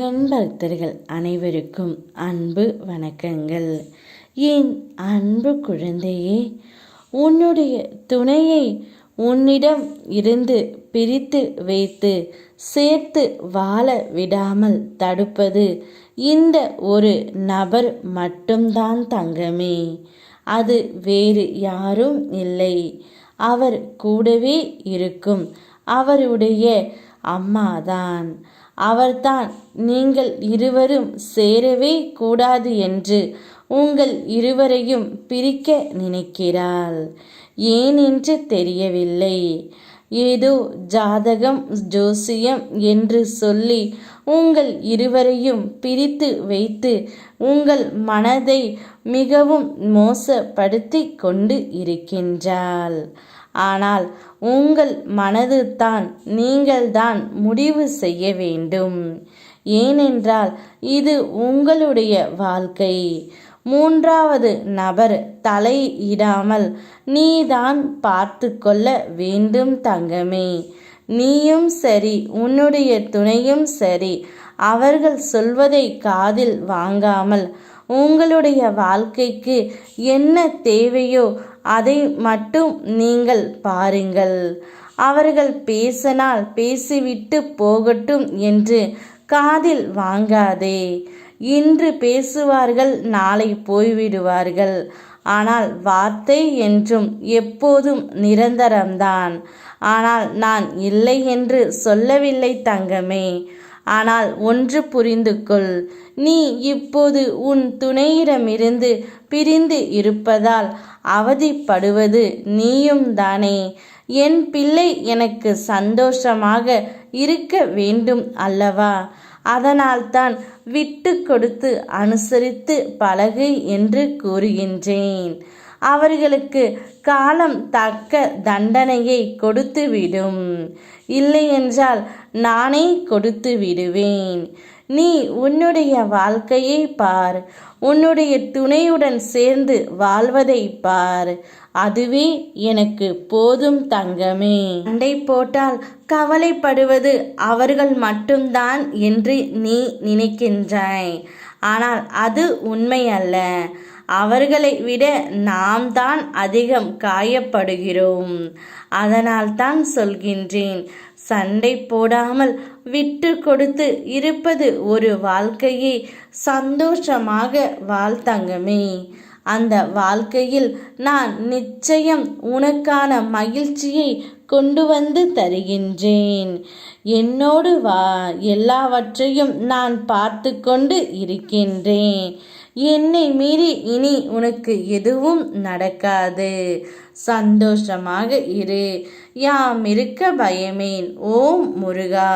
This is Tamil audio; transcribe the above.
நண்பர்கள் அனைவருக்கும் அன்பு வணக்கங்கள். என் அன்பு குழந்தையே, உன்னுடைய துணையை உன்னிடம் இருந்து பிரித்து வைத்து சேர்த்து வாழ விடாமல் தடுப்பது இந்த ஒரு நபர் மட்டும்தான் தங்கமே. அது வேறு யாரும் இல்லை. அவர் கூடவே இருக்கும் அவருடைய அம்மாதான். அவர்தான் நீங்கள் இருவரும் சேரவே கூடாது என்று உங்கள் இருவரையும் பிரிக்க நினைக்கிறாள். ஏன் என்று தெரியவில்லை. ஏதோ ஜாதகம் ஜோசியம் என்று சொல்லி உங்கள் இருவரையும் பிரித்து வைத்து உங்கள் மனதை மிகவும் மோசப்படுத்தி கொண்டு இருக்கின்றாள். ஆனால் உங்கள் மனது தான் நீங்கள்தான் முடிவு செய்ய வேண்டும். ஏனென்றால் இது உங்களுடைய வாழ்க்கை. மூன்றாவது நபர் தலையிடாமல் நீதான் பார்த்து கொள்ள வேண்டும் தங்கமே. நீயும் சரி, உன்னுடைய துணையும் சரி, அவர்கள் சொல்வதை காதில் வாங்காமல் உங்களுடைய வாழ்க்கைக்கு என்ன தேவையோ அதை மட்டும் நீங்கள் பாருங்கள். அவர்கள் பேசினால் பேசிவிட்டு போகட்டும் என்று காதில் வாங்காதே. இன்று பேசுவார்கள், நாளை போய்விடுவார்கள். ஆனால் வார்த்தை என்றும் எப்போதும் நிரந்தரம்தான். ஆனால் நான் இல்லை என்று சொல்லவில்லை தங்கமே. ஆனால் ஒன்று புரிந்து கொள். நீ இப்போது உன் துணையிடமிருந்து பிரிந்து இருப்பதால் அவதிப்படுவது நீயும் தானே. என் பிள்ளை எனக்கு சந்தோஷமாக இருக்க வேண்டும் அல்லவா? அதனால்தான் விட்டு கொடுத்து அனுசரித்து பழகு என்று கூறுகின்றேன். அவர்களுக்கு காலம் தக்க தண்டனையை கொடுத்து விடும். இல்லையென்றால் நானே கொடுத்து விடுவேன். நீ உன்னுடைய வாழ்க்கையை பார். உன்னுடைய துணையுடன் சேர்ந்து வாழ்வதை பார். அதுவே எனக்கு போதும் தங்கமே. சண்டை போட்டால் கவலைப்படுவது அவர்கள் மட்டும்தான் என்று நீ நினைக்கின்றாய். ஆனால் அது உண்மை அல்ல. அவர்களை விட நாம் தான் அதிகம் காயப்படுகிறோம். அதனால் தான் சொல்கின்றேன், சண்டை போடாமல் விட்டு கொடுத்து இருப்பது ஒரு வாழ்க்கையை சந்தோஷமாக வாழ்த்தங்கமே. அந்த வாழ்க்கையில் நான் நிச்சயம் உனக்கான மகிழ்ச்சியை கொண்டு வந்து தருகின்றேன். என்னோடு வா, எல்லாவற்றையும் நான் பார்த்து கொண்டு இருக்கின்றேன். என்னை மீறி இனி உனக்கு எதுவும் நடக்காது. சந்தோஷமாக இரு. யாம் இருக்க பயமேன். ஓம் முருகா.